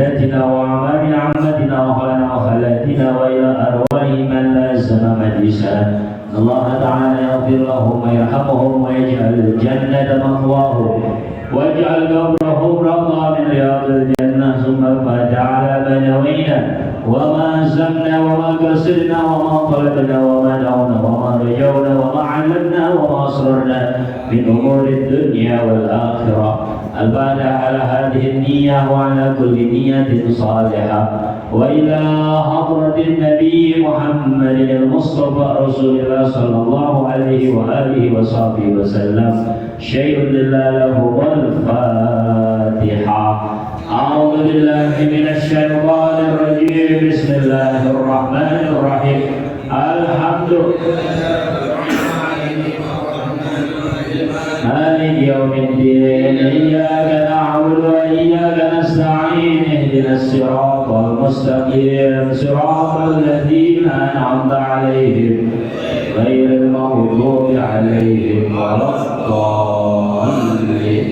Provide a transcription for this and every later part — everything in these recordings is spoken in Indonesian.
أجدادنا وأعمام عمتنا وخلنا وخالاتنا وإلى أرواح من لازم مجلسنا. الله تعالى يغفر لهم ويرحمهم ويجعل الجنة مثواهم واجعل قبرهم روضة من رياض الجنة. ثم الفاتحة على ما نوينا وما زمنا وما قصرنا وما طلبنا وما دعونا وما رجونا وما علمنا وما أسررنا من أمور الدنيا والآخرة. الفاتحة على هذه النية وعلى كل نية صالحة. وإلى حضرة النبي محمد المصطفى رسول الله صلى الله عليه وآله وصحبه وسلم. شيء لله له الفاتحة. أعوذ بالله من الشيطان الرجيم. بسم الله الرحمن الرحيم. الحمد لله مالك يوم الدين. إياك نعبد وإياك نستعين. اهدنا الصراط المستقيم صراط الذين أنعمت عليهم غير المغضوب عليهم ولا الضالين.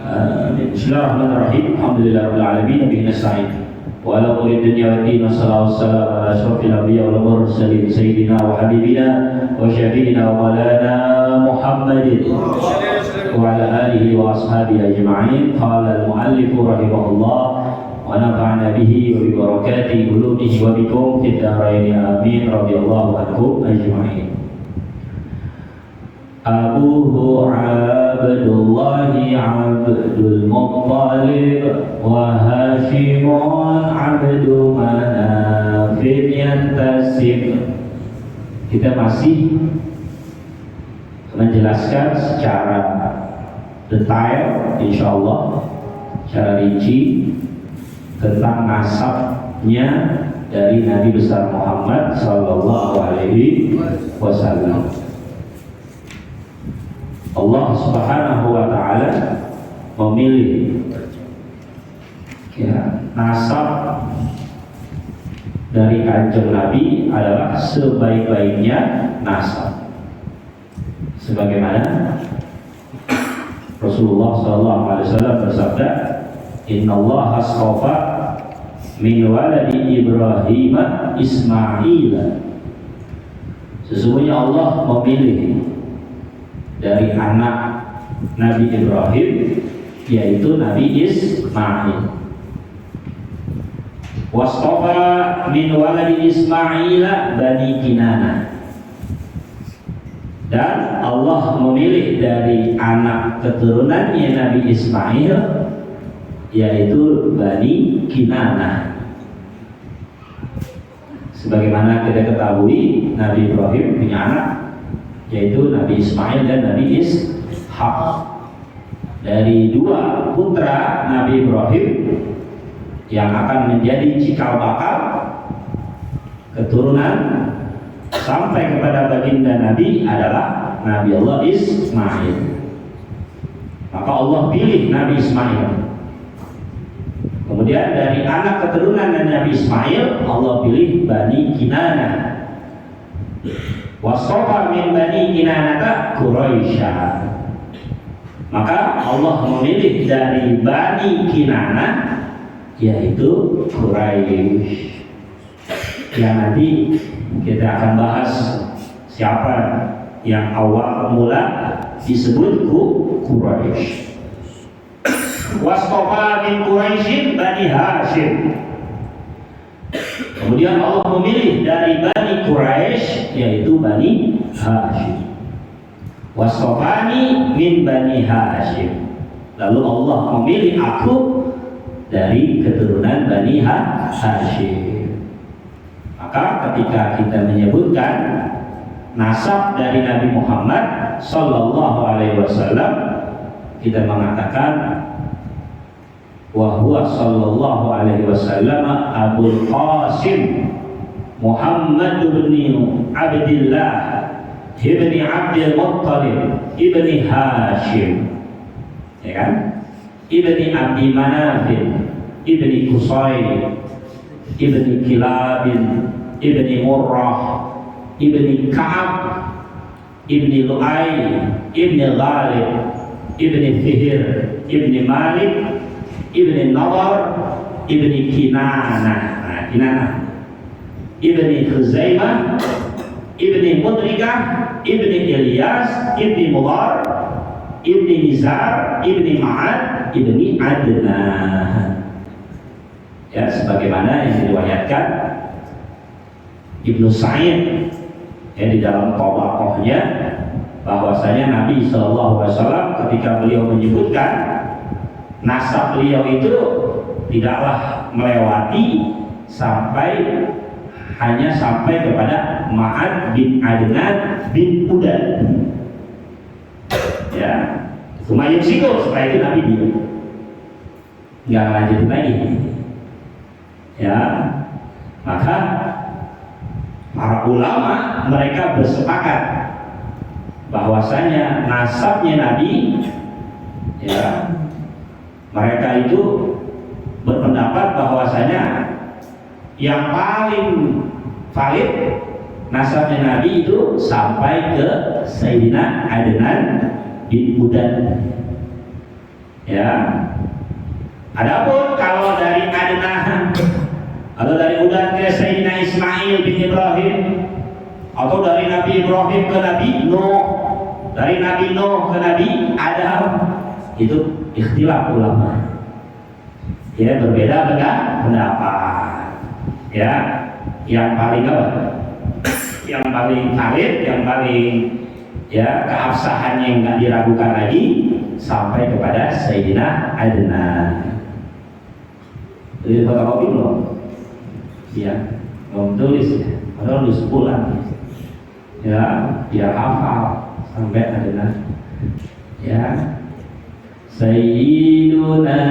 آمين. بسم الله الرحمن الرحيم. الحمد لله رب العالمين به نستعين وعلى أمور الدنيا والدين والصلاة والسلام على أشرف الأنبياء والمرسلين سيدنا وحبيبنا وشفينا ومولانا محمد وعلى آله وأصحابه أجمعين. قال المؤلف رحمه الله ونفعنا به وببركاته علومه وبكم في الدارين آمين. رضي الله عنكم أجمعين. أبوه عبد الله عبد المطلب وهاشم عبد مناف ينتسب. Kita masih menjelaskan secara detail, insyaallah secara rinci tentang nasabnya dari Nabi besar Muhammad sallallahu alaihi wasallam. Allah Subhanahu wa taala memilih nasab dari kanjeng Nabi adalah sebaik-baiknya nasab. Sebagaimana Rasulullah SAW bersabda, Inna Allah astafa min waladi Ibrahim Ismail. Sesungguhnya Allah memilih dari anak Nabi Ibrahim, yaitu Nabi Ismail. Wastafa min waladi Ismail Bani Kinanah. Dan Allah memilih dari anak keturunannya Nabi Ismail, yaitu Bani Kinanah. Sebagaimana kita ketahui, Nabi Ibrahim punya anak, yaitu Nabi Ismail dan Nabi Ishak. Dari dua putra Nabi Ibrahim yang akan menjadi cikal bakal keturunan sampai kepada baginda Nabi adalah Nabi Allah Ismail. Maka Allah pilih Nabi Ismail. Kemudian dari anak keturunan Nabi Ismail Allah pilih Bani Kinanah. Wasofa min Bani Kinanah Quraisy. Maka Allah memilih dari Bani Kinanah, yaitu Quraisy. Yang nanti kita akan bahas siapa yang awal mula disebut Quraisy. Wastofa min Quraisyin Bani Hashim. Kemudian Allah memilih dari Bani Quraisy, yaitu Bani Hashim. Wastofani min Bani Hashim. Lalu Allah memilih aku dari keturunan Bani Hashim. Maka ketika kita menyebutkan nasab dari Nabi Muhammad sallallahu alaihi wasallam, kita mengatakan wa huwa sallallahu alaihi wasallam Abul Qasim Muhammad bin Abdullah ibni Abdul Muttalib ibni Hashim, ya kan? Ibni Abdi Manaf ibni Qusay ibni Kilab ibni Murrah ibni Ka'ab ibni Lu'ay ibni Ghalib ibni Fihr ibni Malik ibni Nadar ibni Kinanah, nah Kinanah, ibni Khuzaimah, ibni Mudrikah, ibni Ilyas, ibni Mudar, ibni Nizar, ibni Ma'ad, ibni Adnan. Ya, sebagaimana yang diriwayatkan Ibnu Sa'id ya di dalam Tabaqahnya, bahwasanya Nabi SAW ketika beliau menyebutkan nasab beliau itu tidaklah melewati hanya sampai kepada Ma'ad bin Adnan bin Udan. Ya, Sumayyid Sikul, setelah itu Nabi nggak lanjutin lagi. Ya, maka para ulama mereka bersepakat bahwasanya nasabnya Nabi, ya, mereka itu berpendapat bahwasanya yang paling valid nasabnya Nabi itu sampai ke Sayyidina Adnan bin Udan. Ya, adapun kalau dari Adnan atau dari Udan ke Sayyidina Ismail bin Ibrahim, atau dari Nabi Ibrahim ke Nabi Nuh, dari Nabi Nuh ke Nabi Adam, itu ikhtilaf ulama. Ya, berbeda pendapat. Ya, yang paling apa? Yang paling valid, yang paling ya keabsahannya yang nggak diragukan lagi sampai kepada Sayyidina Adnan. Jadi fotokopi belum? Ya, belum tulis ya. Padahal udah sebulan. Ya, biar hafal sampai Adnan. Ya. Sayyiduna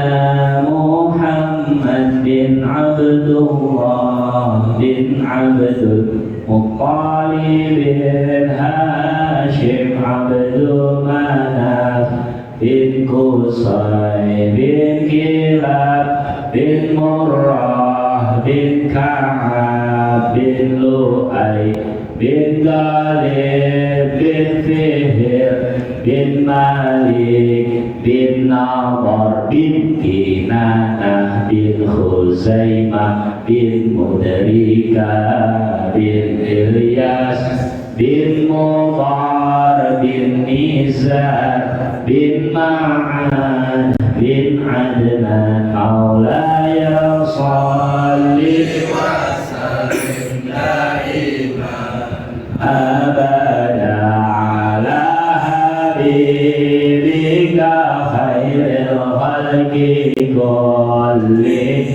Muhammad bin Abdullah bin Abdul Muttalib bin Hashim Abdul Manaf bin Qusay bin Kilab bin Murrah bin Ka'ab bin Lu'ay bin Ghalib bin Fihr bin Malik bin Nadar bin Kinanah bin Khuzaimah bin Mudrikah bin Ilyas bin Mudar bin Nizar bin Ma'ad bin Adnan. Maulaya salli wa sallim daiman abada ala habibika khairil khalqi kullihim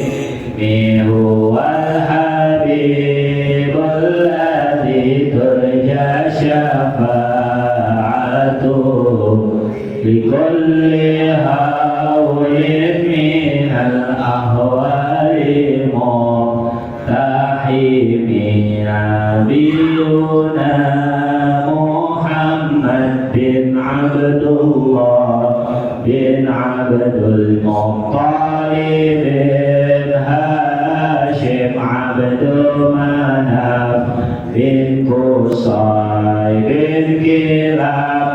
huwal habibul ladzi turja syafa'atuhu likulli hawlin minal ahwali muhtahimi. Nabiyuna Muhammad bin Abdullah bin Abdul Muttalib bin Hashim Abdul Manaf bin Qusay bin Kilab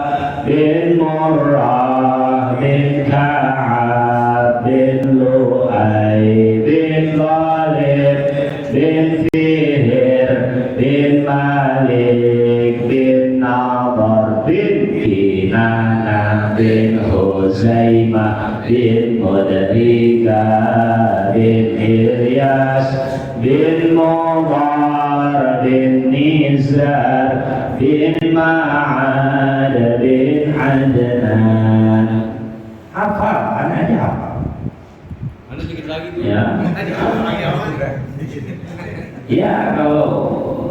bin Murrah bin Ka'ab bin Lu'ay bin Ghalib bin Fihr bin Malik bin Nadar bin Kinanah bin Khuzaimah bin Mudrikah bin Ilyas bin Mudar bin Nizar bin Ma'ad bin Adnan. Hafal, anak aja hafal. Mana sedikit lagi tuh? Ya. Ya, kalau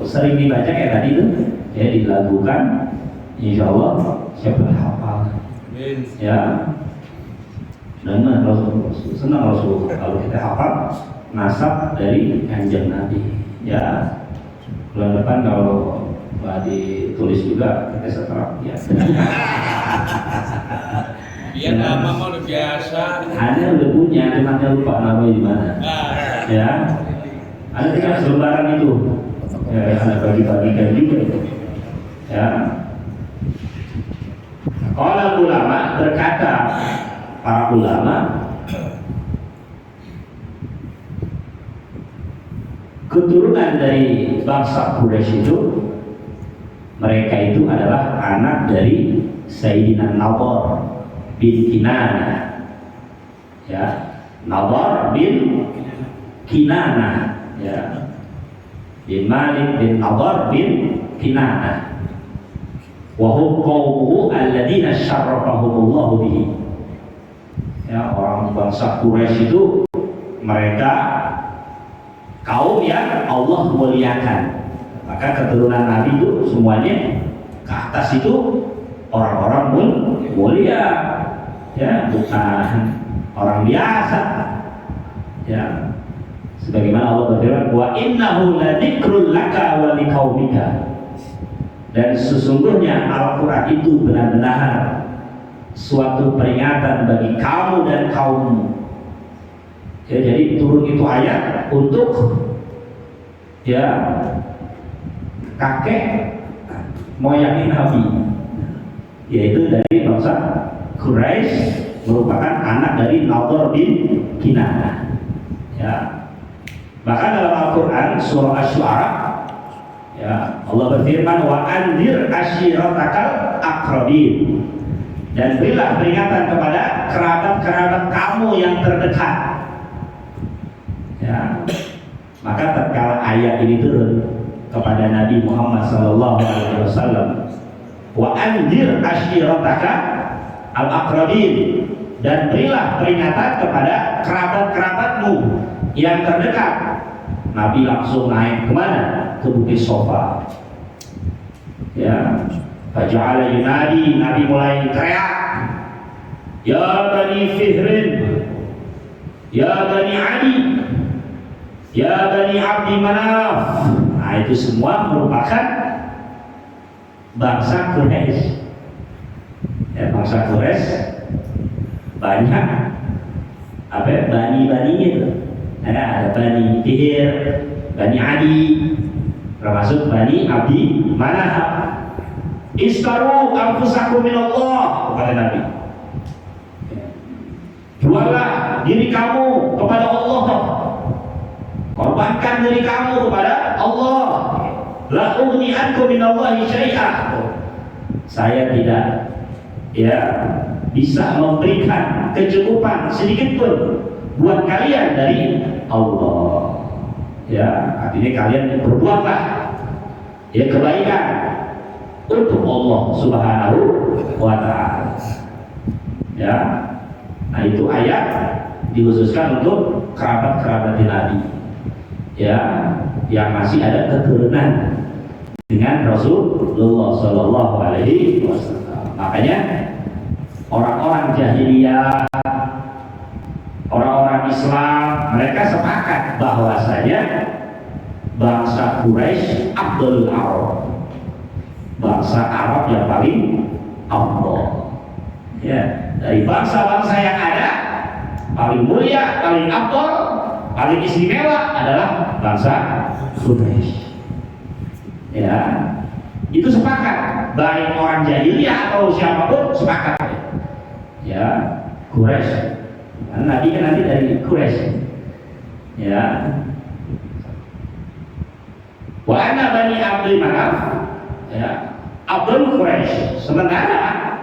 sering dibaca kayak tadi tuh, ya dilakukan, insya Allah siapa hafal. Ya, dan senang Rasul kalau kita hafal nasab dari kanjeng Nabi. Ya, bulan depan kalau ditulis juga kita seterap ya. Biar nama mau udah biasa. Anda udah punya, cuma lupa namanya di mana. Ya. Ada tinggal selembaran itu, ya, Anda bagi-bagikan juga itu. Ya. Kalau ulama berkata, para ulama keturunan dari bangsa Quraisy itu, mereka itu adalah anak dari Sayyidina Nadhr bin Kinanah, ya, Nadhr bin Kinanah, ya, bin Malik bin Nadhr bin Kinanah. Wa hum qaumuhu alladziina syarrafahumullahu bihi. Ya, orang bangsa Quraisy itu mereka kaum yang Allah muliakan. Maka keturunan Nabi itu semuanya ke atas itu orang-orang mulia, ya, bukan orang biasa, ya. Sebagaimana Allah berfirman, wa innahu ladzikrul laka wa liqaumika. Dan sesungguhnya Al-Quran itu benar-benar suatu peringatan bagi kamu dan kaummu. Ya, jadi turun itu ayat untuk, ya, kakek moyang Nabi, yaitu dari bangsa Quraisy, merupakan anak dari Nadhr bin Kinanah. Ya. Bahkan dalam Al-Quran surah Asy-Syu'ara, ya, Allah berfirman, wa anzir ashiratakal aqrabin, dan berilah peringatan kepada kerabat-kerabat kamu yang terdekat. Ya. Maka tatkala ayat ini turun kepada Nabi Muhammad SAW, wa anzir ashirataka al-aqrabin, dan berilah peringatan kepada kerabat-kerabatmu yang terdekat. Nabi langsung naik kemana? Ke Bukit Sofa. Ya, faja'ala yunadi, Nabi mulai teriak, ya Bani Fihrin, ya Bani Adi, ya Bani Abdi Manaf. Nah, itu semua merupakan bangsa Quraisy. Ya, bangsa Quraisy banyak apa? Bani-baninya itu. Ada Bani Fihr, Bani Adi, termasuk Bani Abdi Manaf. Istaru anfusakum minallah, kata Nabi. Jualah diri kamu kepada Allah, korbankan diri kamu kepada Allah. La ughni ankum minallahi syai'a. Saya tidak, ya, bisa memberikan kecukupan sedikit pun buat kalian dari Allah. Ya, artinya kalian berbuatlah, ya, kebaikan untuk Allah Subhanahu wa ta'ala. Ya. Nah, itu ayat dikhususkan untuk kerabat-kerabat Nabi, ya, yang masih ada keturunan dengan Rasulullah Shallallahu Alaihi Wasallam. Makanya orang-orang jahiliyah, orang-orang Islam, mereka sepakat bahwasanya bangsa Quraisy Abdul Arab, bangsa Arab yang paling afdal. Ya, dari bangsa-bangsa yang ada, paling mulia, paling afdal, paling istimewa adalah bangsa Quraisy. Ya, itu sepakat, baik orang jahiliyah atau siapapun sepakat. Ya, Quraisy. Karena Nabi kan nanti dari Quraisy. Ya. Wa anna Bani Abdi Manaf, ya, Abdul Quraisy. Sementara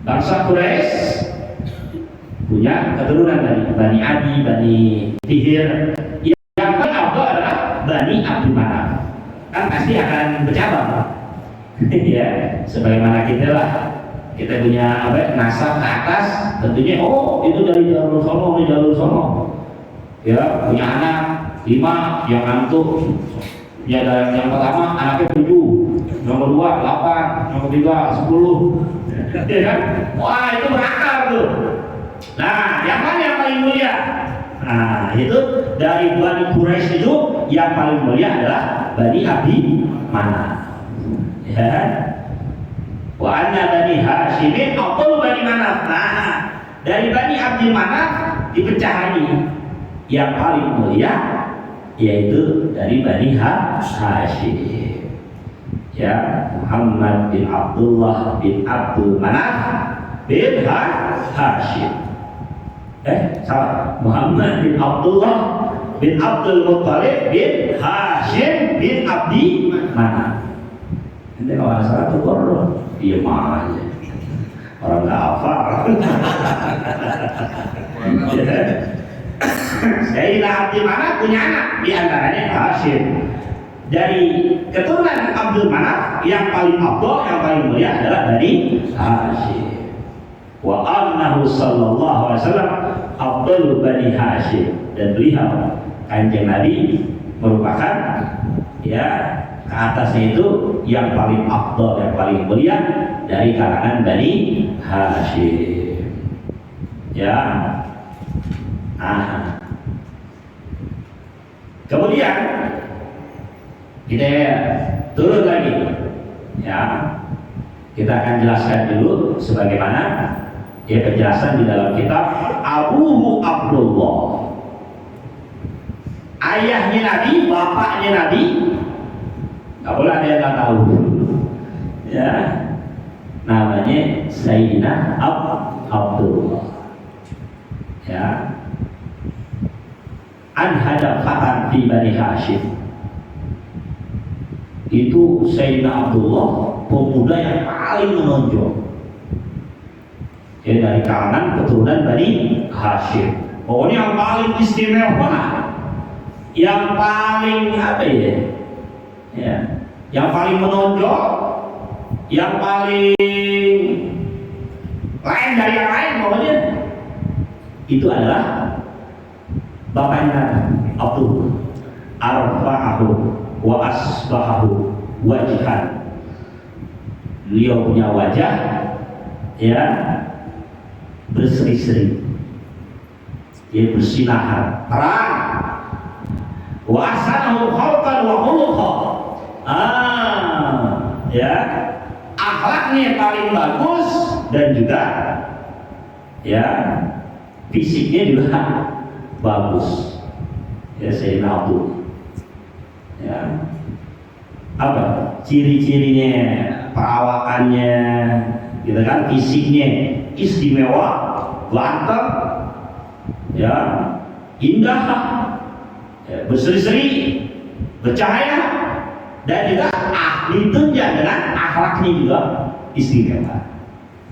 bangsa Quraisy punya keturunan dari Bani Adi, Bani Fihr. Yang paling afdal adalah Bani Abdi Manaf. Kan pasti akan bercabang. Ya, sebagaimana kita lah, kita punya apa, nasab ke atas, tentunya oh itu dari jalur sono, ini jalur sono. Ya, punya anak 5, yang ngantuk. Ya, yang pertama anaknya 7, yang kedua 8, yang ketiga 10. Ya kan? Wah, itu berakar tuh. Nah, yang mana yang paling mulia? Nah, itu dari Bani Quraisy itu yang paling mulia adalah Bani Abdi Manaf. Ya. Wa anna Bani Hashimin afdalu Bani Manaf. Nah, dari Bani Abdi Manaf dipecah lagi. Yang paling mulia yaitu dari Bani Hashim. Ya, Muhammad bin Abdullah bin Abdul Manaf bin Hashim. Salah. Muhammad bin Abdullah bin Abdul Muttalib bin Hashim bin Abdi Manaf. Nanti kalau salah tuh korban, diam aja. Orang nggak hafal. Sayyidina Abdi Manaf punya anak, diantaranya Hashim. Dari keturunan Abdul Manaf yang paling afdal, yang paling mulia adalah dari Hashim. Wa annahu sallallahu alaihi wasallam afdalu bani Hashim, dan beliau kanjeng Nabi merupakan ya ke atasnya itu yang paling afdal, yang paling mulia dari kalangan Bani Hashim. Ya. Kemudian kita turun lagi. Ya. Kita akan jelaskan dulu sebagaimana ya penjelasan di dalam kitab Abu Abdullah. Ayahnya Nabi, bapaknya Nabi. Gak boleh ada yang nggak tahu. Ya, namanya Sayyidina Abdullah. Ya, an hadafatan fi Bani Hashim. Itu Sayyidina Abdullah, pemuda yang paling menonjol. Ya, dari kalangan keturunan Bani Hashim. Pokoknya yang paling istimewa, yang paling apa ya? Ya, yang paling menonjol, yang paling lain dari yang lain, pokoknya itu adalah bapaknya Abdul Arfa'ahu wa asbahahu wajihan. Beliau punya wajah ya berseri-seri, dia bersinar terang. Wa ahsanahu khalqan wa khuluqan. Ya, akhlaknya paling bagus dan juga ya fisiknya juga bagus. Ya, Sayyidina Abdul. Ya, apa ciri-cirinya, perawakannya, gitu kan, fisiknya istimewa, ganteng, ya, indah, ya, berseri-seri, bercahaya, dan juga ditunjang dengan akhlaknya juga istimewa.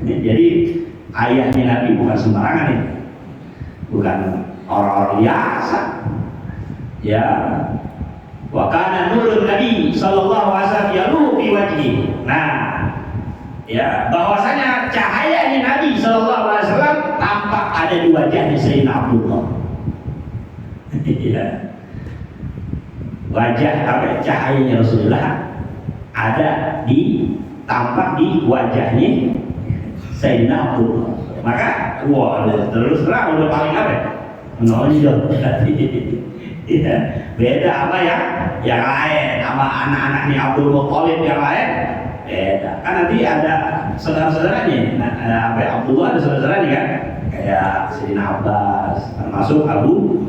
Jadi ayahnya Nabi bukan sembarangan ini, bukan orang-orang biasa. Ya, wa kana nurun Nabi sallallahu alaihi wasallam yaluhu fi wajhi. Nah, ya, bahwasanya cahayanya Nabi sallallahu alaihi wasallam tampak ada di wajahnya Sayyidina Abdullah. Ya. Wajah apa cahayanya Rasulullah ada tampak di wajahnya Sayyidina Abdullah. Maka wah, terus terang udah paling apa? Menonjol. Ya, beda apa ya? Yang lain sama anak-anaknya Abdul Muttalib yang lain beda. Kan nanti ada saudara-saudaranya. Nah, ada apa ya? Abdullah ada saudara-saudaranya kan? Kayak Sayyidina Abbas, termasuk Abu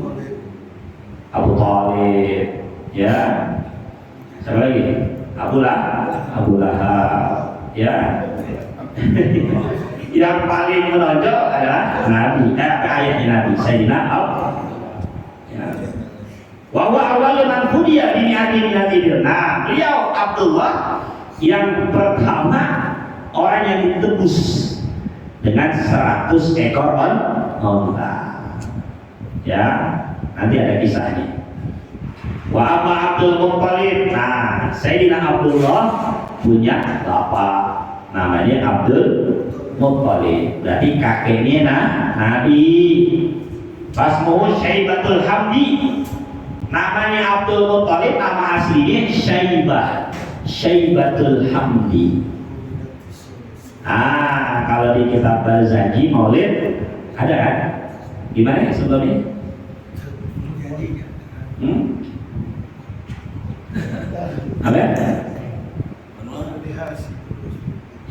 Thalib. Ya, siapa lagi? Abu Lahab. Ya. Yang paling menonjol adalah Nabi, ayahnya Nabi Sayyidina Abdullah. Ya. Wa huwa awwalu man hudiya bi mi'ati. Nah, beliau Abdullah yang pertama orang yang ditebus dengan 100 ekor onta. Ya, nanti ada kisahnya. Wa amma Abdul Muttalib. Nah, Sayyidina Abdullah punya bapak namanya Abdul Muttalib. Berarti kakeknya Nabi. Basmuhu Syaibatul Hamdi. Namanya Abdul Muttalib, nama aslinya Syaibatul Hamdi. Kalau di kitab Barzanji Maulid ada kan? Gimana ya sebelumnya? Apa?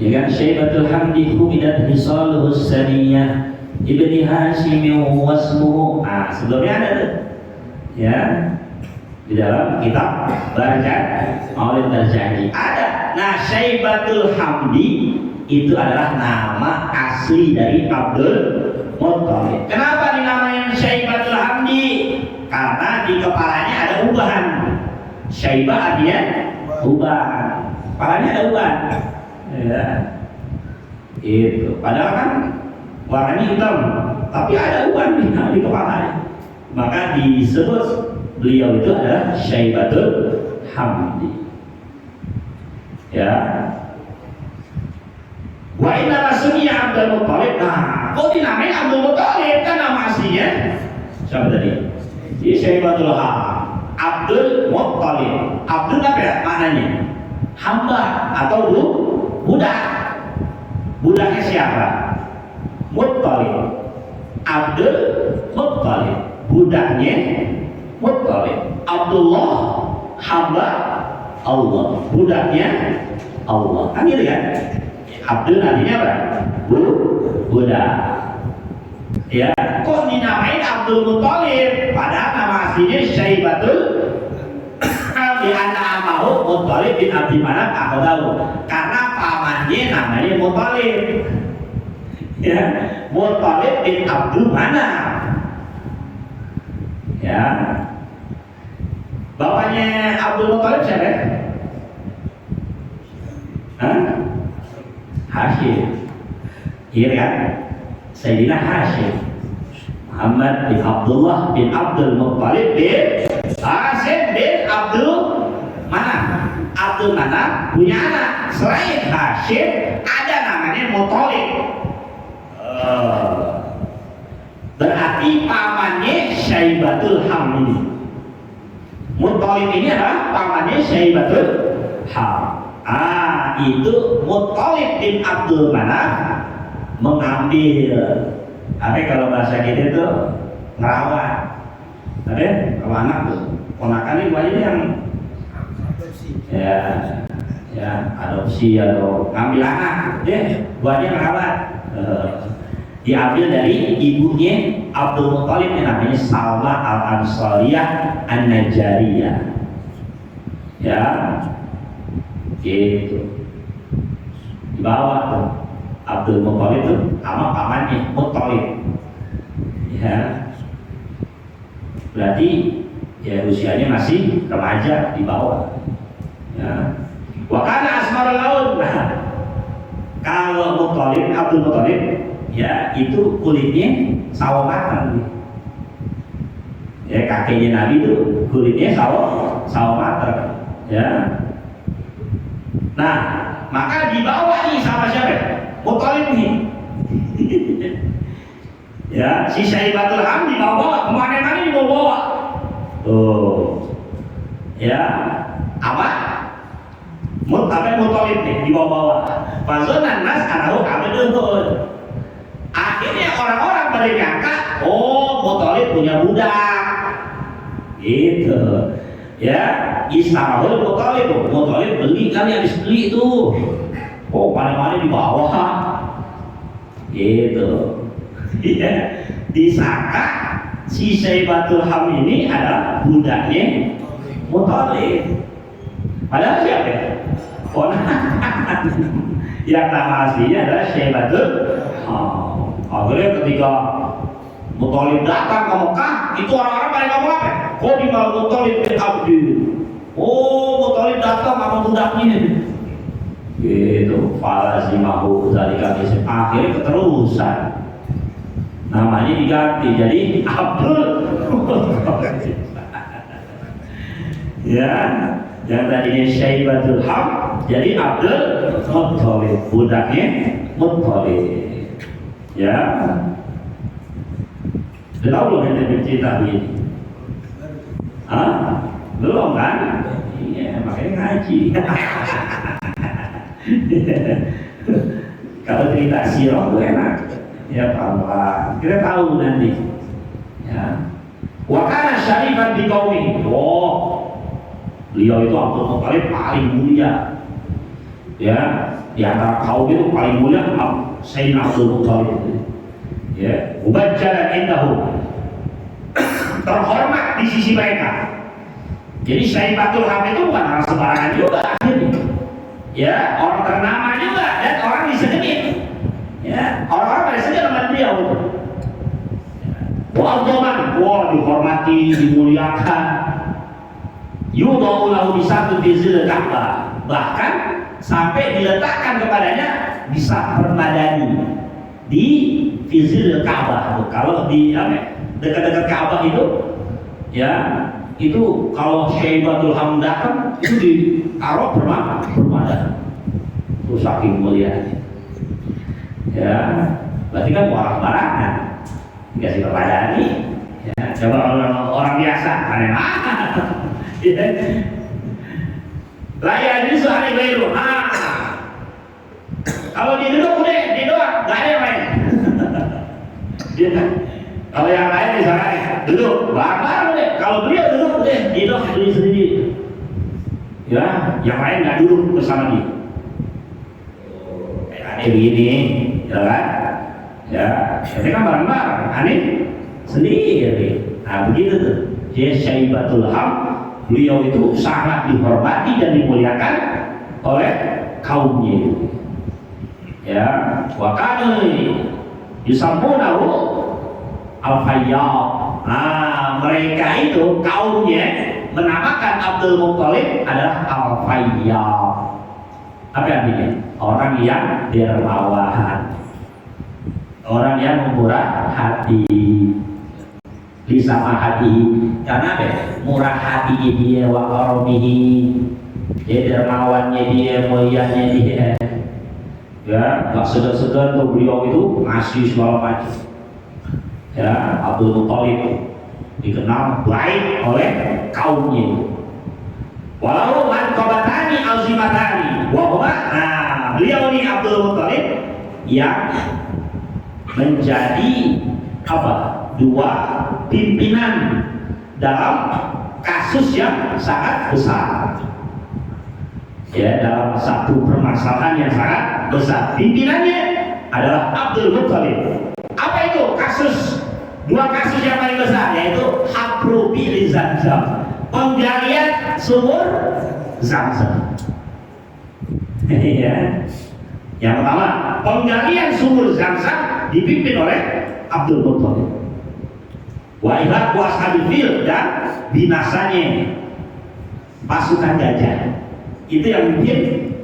Ya kan, Syaibatul Hamdi humidat hisaluhu saniyah ibni Hashim wasmuhu. Sebelumnya ada tuh. Ya, di dalam kitab Maulid Barzanji ada. Nah, Syaibatul Hamdi itu adalah nama asli dari Abdul Muttalib. Kenapa dinamain Syaibatul Hamdi? karena di kepalanya ada ubahan. Syaibah artinya ubahan, kepalanya ada ubahan. Ya. Itu. Padahal kan warnanya hitam, tapi ada ubahan di kepalanya. Maka disebut beliau itu adalah Syaibatul Hamdi. Ya. Wa inna rasmiya Abdul Muttalib. Nah, kok dinamain Abdul Muttalib? Kan nama aslinya siapa tadi? Ini Syaibatul Hamdi. Abdul Muttalib. Abdul apa ya maknanya? Hamba atau budak. Budaknya siapa? Muttalib. Abdul Muttalib. Budaknya Muttalib. Abdullah hamba Allah. Budaknya Allah. Kan gitu kan? Abdul artinya apa? Budak. Ya, kok dinamain Abdul Muttalib? Padahal nama aslinya Syaibatul Hamdi. Anak amahu Muttalib bin Abdi Manaf akhadahu. Karena pamannya namanya Muttalib. Ya, Muttalib bin Abdul Manaf. Ya, bapaknya Abdul Muttalib siapa? Hah? Hashim. Iya kan? Sayyidina Hashim. Muhammad bin Abdullah bin Abdul Muttalib bin Hashim bin Abdul Manaf. Abdul Manaf punya anak selain Hashim, ada namanya Muttalib. Berarti pamannya Syaibatul Hamdi. Muttalib ini adalah pamannya Syaibatul Hamdi. Itu Muttalib bin Abdul Manaf mengambil, apa kalau bahasa kita itu ngerawat. Ada kalau anak tuh ponakan ini banyak yang ya adopsi atau ngambil anak, buatnya ngerawat. Diambil dari ibunya Abdul Muttalib yang namanya Salma Al-Ansariyah An-Najariyah. Ya, gitu. Dibawa tuh Abdul Muttalib tuh sama pamannya Muttalib. Ya, berarti ya usianya masih remaja di bawah. Ya, wakana asmarul laun. Nah, kalau Muttalib, Abdul Muttalib, ya itu kulitnya sawo matang. Ya, kakeknya Nabi itu kulitnya sawo matang. Ya. Nah, maka dibawa nih sama siapa? Muttalib nih. Ya, si Syaibatul Hamdi dibawa kemana-mana dibawa. Tuh. Ya, apa? Muttalib nih dibawa-bawa. Fazonan nas anahu abdul. Akhirnya orang-orang pada nyangka, oh Muttalib punya budak. Gitu. Ya, Islamul Muttalib beli kali habis beli itu. Oh, mana-mana di bawah. Gitu. Ya, disangka si Syaibatul Hamdi ini adalah budaknya Muttalib. Padahal siapa? Yang nama aslinya adalah Syaibatul Hamdi. Akhirnya ketika Muttalib datang ke Mekah, itu orang-orang pada ngomong apa? Kok di malam Muttalib bin Abdi? Oh, Muttalib datang sama budaknya. Gitu, falazimahu zalika bisim. Akhirnya keterusan. Namanya diganti jadi Abdul Muttalib. Ya, yang tadinya Syaibatul Hamdi jadi Abdul Muttalib, budaknya Muttalib. Ya, sudah tahu belum yang cerita begini? Belum kan? Iya, makanya ngaji. Kalau cerita sirah itu enak. Ya, pelan-pelan. Kita tahu nanti. Ya. Wa kana syarifan di qaumi. Oh, beliau itu Abdul Muttalib paling mulia. Ya, di antara kaum itu paling mulia Sayyidina Abdul Muttalib. Ya, mubajjalan indahu. Terhormat di sisi mereka. Jadi Syaibatul Hamdi itu bukan orang sembarangan juga akhirnya. Ya, orang ternama juga dan orang disegani. Ya, orang-orang pada segala sama beliau. Wa mu'azzaman, wah dihormati, dimuliakan. Yudha'u lahu bisatu fi zil Ka'bah, bahkan sampai diletakkan kepadanya bisa permadani di fizil Ka'bah. Kalau di dekat-dekat Ka'bah itu ya, itu kalau Syaibatul Ham datang itu ditaruh permadani. Itu saking mulianya. Ya, berarti kan orang-orangan dikasih permadani. Ya, coba orang biasa aneh banget. Ya. Layan ini sehari baru. Kalau dia duduk udah, dia doang, nggak ada yang lain. Ya. Kalau yang lain misalnya duduk, bareng deh. Kalau beliau duduk deh, dia doang sendiri. Ya, yang lain nggak duduk bersama dia. Kayak begini, ya kan? Ya, tapi kan bareng-bareng, aneh sendiri. Nah begitu tuh. Dia Syaibatul Ham, beliau itu sangat dihormati dan dimuliakan oleh kaumnya. Ya, wakanu disampunahu al-Fayyad. Nah, mereka itu kaumnya menamakan Abdul Muthalib adalah al-Fayyad. Apa artinya? Orang yang dermawan, orang yang murah hati, lisama hati. Karena apa? Murah hatinya dia, wa karomihi, dia dermawannya dia, mulianya dia. Ya, gak segan-segan tuh beliau itu ngasih segala macam. Ya, Abdul Muthalib dikenal baik oleh kaumnya. Walau manqabatani azimatani wa huma, nah beliau ini Abdul Muthalib yang menjadi apa? Dua pimpinan dalam kasus yang sangat besar. Ya, dalam satu permasalahan yang sangat besar. Pimpinannya adalah Abdul Muthalib. Apa itu kasus? Dua kasus yang paling besar, yaitu hafru bi'ri Zamzam, penggalian sumur Zamzam. Ya. Yang pertama, penggalian sumur Zamzam dipimpin oleh Abdul Muthalib. Wa ihlak wa ashabil fil, dan binasanya pasukan gajah. Itu yang mungkin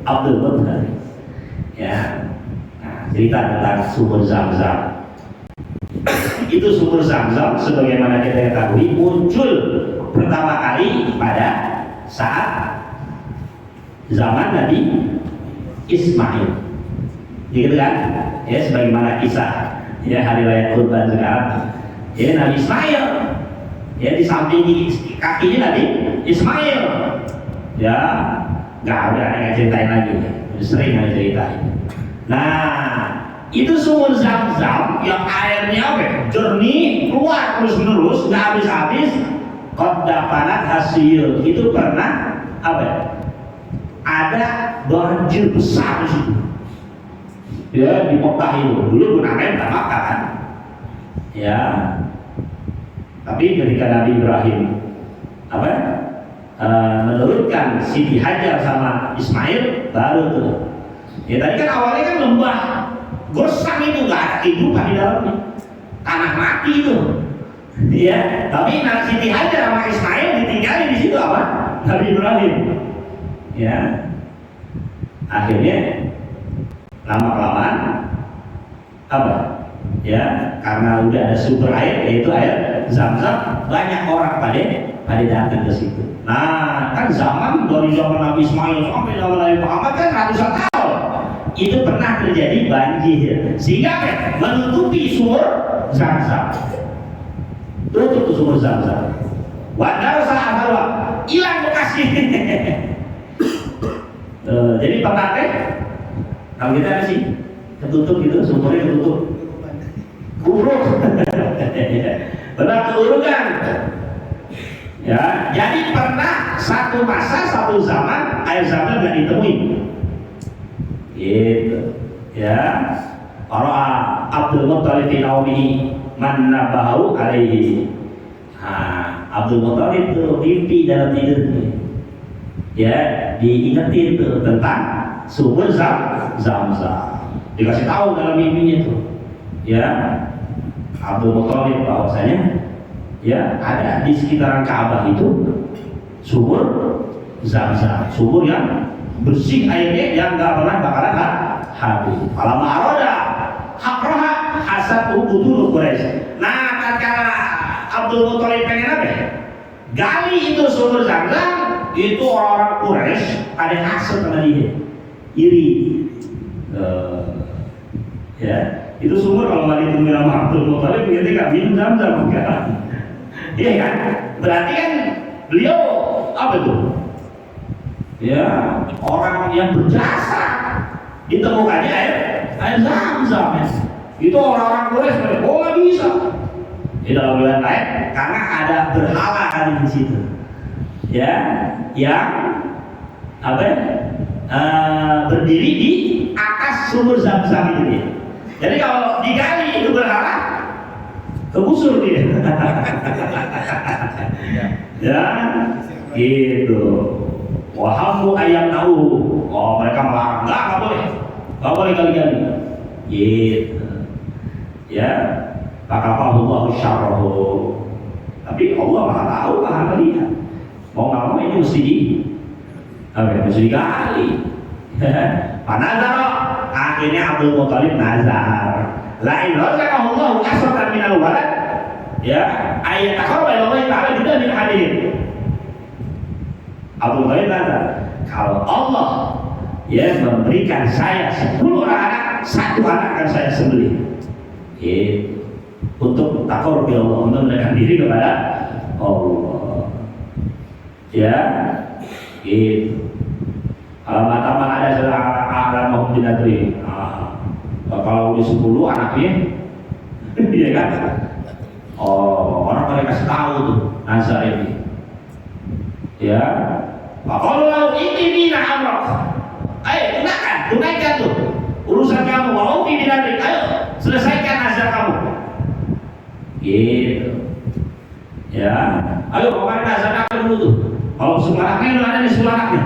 Abdul Muthalib. Ya, nah, cerita tentang sumur Zamzam. Itu sumur Zamzam sebagaimana kita ketahui muncul pertama kali pada saat zaman Nabi Ismail. Gitu kan? Ya, sebagaimana kisah ya hari raya Kurban sekarang. Ya, Nabi Ismail. Ya, di samping kakinya Nabi Ismail. Ya, nggak ada ceritain lagi, sering ada ceritain. Nah, itu sumur Zamzam yang airnya apa? Jernih, keluar terus menerus, nggak habis-habis. Qad dafanat hasil, itu pernah apa? Ada banjir besar di situ. Ya, di Mekah itu dulu gunanya nggak makan. Ya, tapi ketika Nabi Ibrahim apa? Menurunkan Siti Hajar sama Ismail, baru tuh. Ya tadi kan awalnya kan lembah gosang itu, nggak ada kehidupan di dalamnya, tanah mati itu. Ya, tapi Siti Hajar sama Ismail ditinggalin di situ apa? Nabi Ibrahim. Ya, akhirnya lama-kelamaan apa? Ya, karena udah ada sumber air, yaitu air Zamzam, banyak orang pada datang ke situ. Nah, kan zaman dari zaman Nabi Ismail sampai zaman Nabi Muhammad kan ratusan tahun. Itu pernah terjadi banjir, sehingga menutupi sumur Zamzam. Tutup sumur Zamzam. Wadar sahabat hilang bekasnya. Jadi pernah kalau kita sih ketutup gitu, sumurnya ketutup. Buruk. Benar keurukan. Ya, jadi pernah satu masa, satu zaman air Zamzam nggak ditemui. Gitu. Ya. Para Abdul Muthalib bin Aumihi mannabahu alaihi. Abdul Muthalib itu mimpi dalam tidurnya. Ya, diingetin tuh tentang sumur Zamzam. Dikasih tahu dalam mimpinya tuh. Ya. Abdul Muthalib bahwasanya ya ada di sekitaran Ka'bah itu sumur Zam-Zam, sumur yang bersih airnya yang nggak pernah bakalan habis. Falamma arada hakraha hasatu budul Quraisy. Nah, tatkala Abdul Muthalib pengen apa? Gali itu sumur Zam-Zam, itu orang-orang Quraisy ada hasad sama dia, iri. Ya, itu sumur kalau nggak ditemuin sama Abdul Muthalib berarti nggak minum Zam-Zam kan? Iya kan? Berarti kan beliau apa itu? Ya, orang yang berjasa ditemukannya air Zam-Zam ya. Itu orang-orang Quraisy, oh nggak bisa. Di dalam riwayat lain karena ada berhala kan di situ. Ya, yang apa ya? Berdiri di atas sumur Zam-Zam itu dia. Jadi kalau digali itu berhala, kebusur dia. Ya, gitu. Wahamu ayam tahu. Oh, mereka melarang. Nggak boleh gali-gali. Gitu. Ya, pakafahullahu syarrahu. Tapi Allah maha tahu, maha melihat. Mau nggak mau ini mesti digali. Panazaro, akhirnya Abdul Muthalib nazar. La ilaha illallah asratan minal walad. Ya, ayat takawal Allah Ta'ala juga min hadirin. Abdul Muthalib nazar, kalau Allah ya memberikan saya 10 orang anak, 1 anak akan saya sembelih. Untuk takawal Allah, untuk mendekatkan diri kepada Allah. Ya, itu. Alamat ada salah alam binatri. Kalau di 10 anaknya, iya kan? Oh, orang mereka kasih tahu tuh nazar ini. Ya, kalau lalu ini bina amrok, ayo tunaikan tuh urusan kamu. Walau di binatri, ayo selesaikan nazar kamu. Gitu. Ya, ayo pokoknya nazar kamu dulu tuh. Kalau 10 anaknya itu ada di 10 anaknya.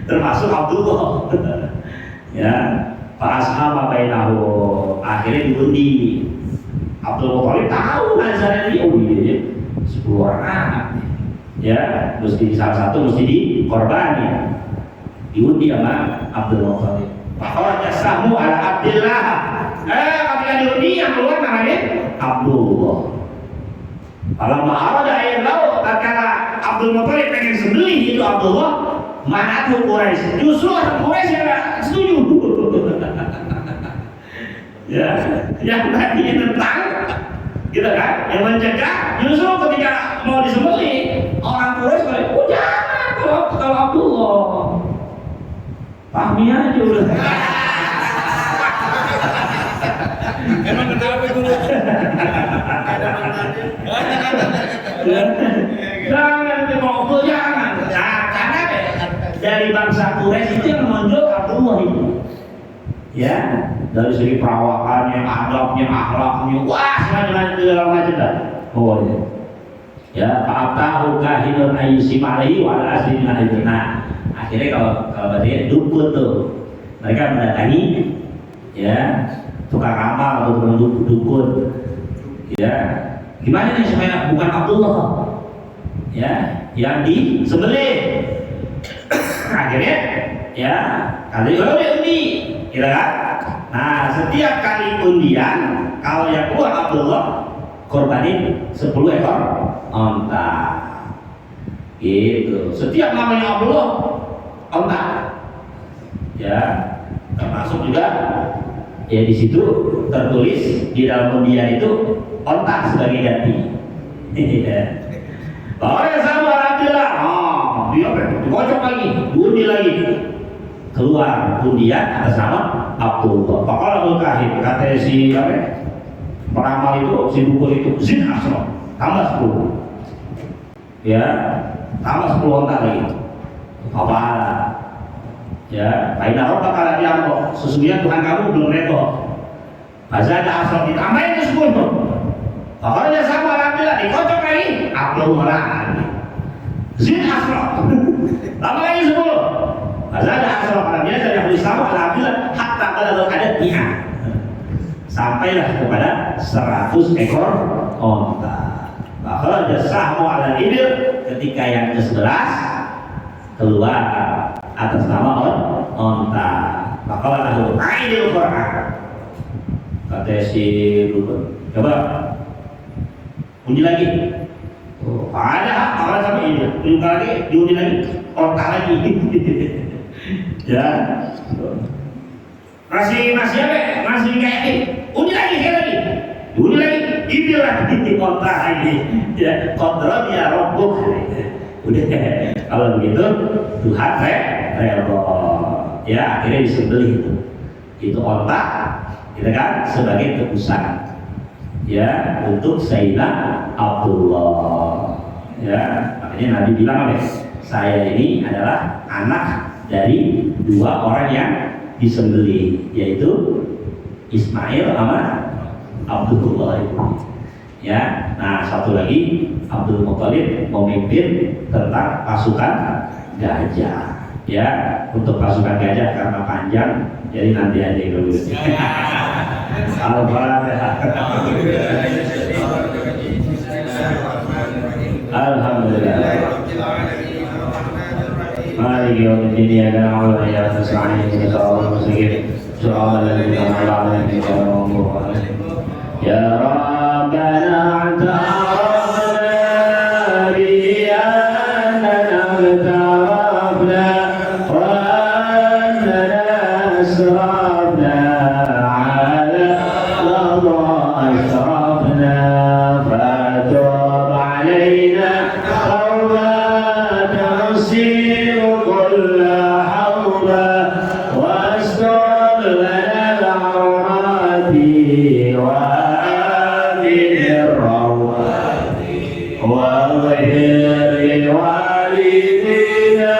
Termasuk Abdullah. Ya, Pak Ashab bainahu, akhirnya diundi. Abdul Muthalib tahu nazarnya dia, oh iya 10 orang anak. Ya, mesti salah satu mesti dikorbani. Diundi sama Abdul Muthalib. Pakaunya samu ala Abdillah. Ketika diundi yang keluar namanya Abdullah. Falamma arada ayat laut, tatkala Abdul Muthalib pengen sembelih itu Abdullah, mana tuh Quraisy? Justru Quraisy yang nggak setuju. Ya, yang tadinya tentang, gitu kan? Yang mencegah, justru ketika mau disembelih orang Quraisy bilang, oh jangan kalau Abdullah. Pahmi aja udah. Emang kenapa itu? Jangan mau jangan. Nah, karena dari bangsa Quraisy itu yang menonjol Abdullah itu. Ya, dari segi perawakannya, adabnya, akhlaknya, wah segala macam dah. Oh ya. Ya, fa'atahu kahinun ayyusim alaihi wa ala asli min al. Nah, akhirnya kalau berarti dukun tuh. Mereka mendatangi ya tukang amal atau tukang dukun. Ya, gimana nih supaya bukan Abdullah? Ya, yang disembelih. Akhirnya ya, kali undi, kira kan? Nah, setiap kali undian, kalau yang keluar Abdullah, korbanin 10 ekor onta. Gitu. Setiap namanya Abdullah, onta. Ya, termasuk juga ya di situ tertulis di dalam undian itu onta sebagai ganti. Bahwa yang sama Abdullah, dia dikocok lagi, undi lagi, keluar undian atas nama Abdullah. Pakal Kahin kata si peramal itu, si dukun itu, zin asro, tambah 10, ya, tambah 10 onta lagi. Apa? Ya, Aina Rob bakal yang kok. Sesungguhnya Tuhan kamu belum redho. Masa ada asro ditambahin ke 10. Pokoknya sama Alhamdulillah dikocok lagi, Abdullah lagi. Zin asro, tambah lagi 10. Masa ada asro kalau biasa yang berusaha Alhamdulillah hatta kalau ada dia. sampailah kepada 100 ekor onta. Maka jasahmu ala ibil, ketika yang ke-11 keluar atas nama onta. Maka lahu aidil Qur'an. Kata si Rukun, coba uji lagi. Oh, ada orang sama ini, uji lagi, diuji lagi, onta lagi. Ya, masih apa? Masih kayak ini. Uji lagi, uji lagi, ibil lagi, onta lagi. Ya, kontrol ya robbuk. Udah, kalau begitu Tuhan redho. Ya, akhirnya disembelih itu onta, gitu kan, sebagai tebusan ya untuk Sayyidina Abdullah. Ya, makanya Nabi bilang apa? Saya ini adalah anak dari 2 orang yang disembelih, yaitu Ismail sama Abdullah itu. Ya, nah satu lagi Abdul Muthalib memimpin tentang pasukan gajah. Ya, untuk pasukan gajah karena panjang, jadi nanti aja dulu. Al-Fatihah. Alhamdulillah. Maliki yaumiddin, iyyaka na'budu wa iyyaka nasta'in, ihdinas siratal mustaqim, siratal ladzina an'amta 'alaihim ghairil maghdubi 'alaihim. Ya Rabbana a'tarafna bi annana i'tarafna wa annana asrafna 'ala Allah asrafna fatub 'alaina tawbatan tusir kull hawba wastur lana al-'awrati wa واغفر لوالدينا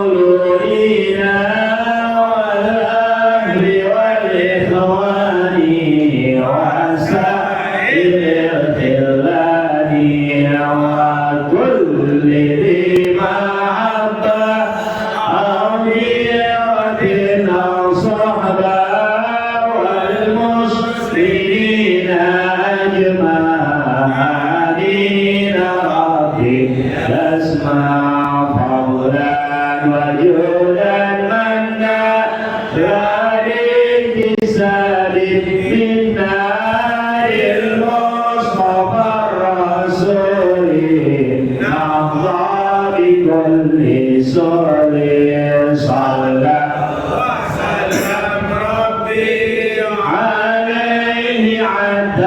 ومولودينا والأهل والإخوان وسائر الخلان وكل ذي محبة أميرة أو صحبة والمسلمين أجمعين ربي تسمع قولا وجودا منا للجسد من نار المصطفى الرسول نحظى بكل سر صلى وسلم ربي عليه عد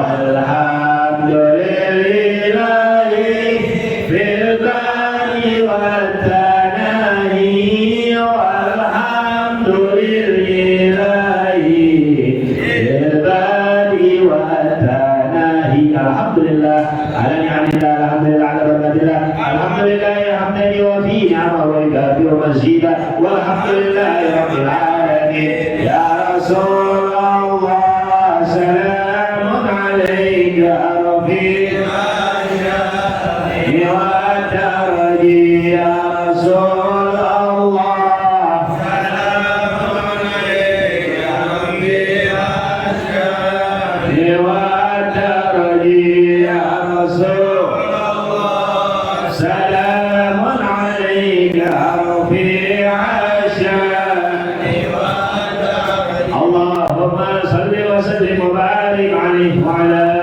والحمد لله في البر والتناهي والحمد لله في البر والتناهي. الحمد لله على نعم الله، الحمد لله على بركات الله، الحمد لله حمدا يوفي نعمه ويكافئ مزيدا، والحمد لله رب العالمين. يا رسول الله سلام عليك رفيق وترجي يا رسول الله سلام عليك رفيق وترجي يا رسول الله سلام عليك رفيع الشان. اللهم صل وسلم وبارك عليه وعلى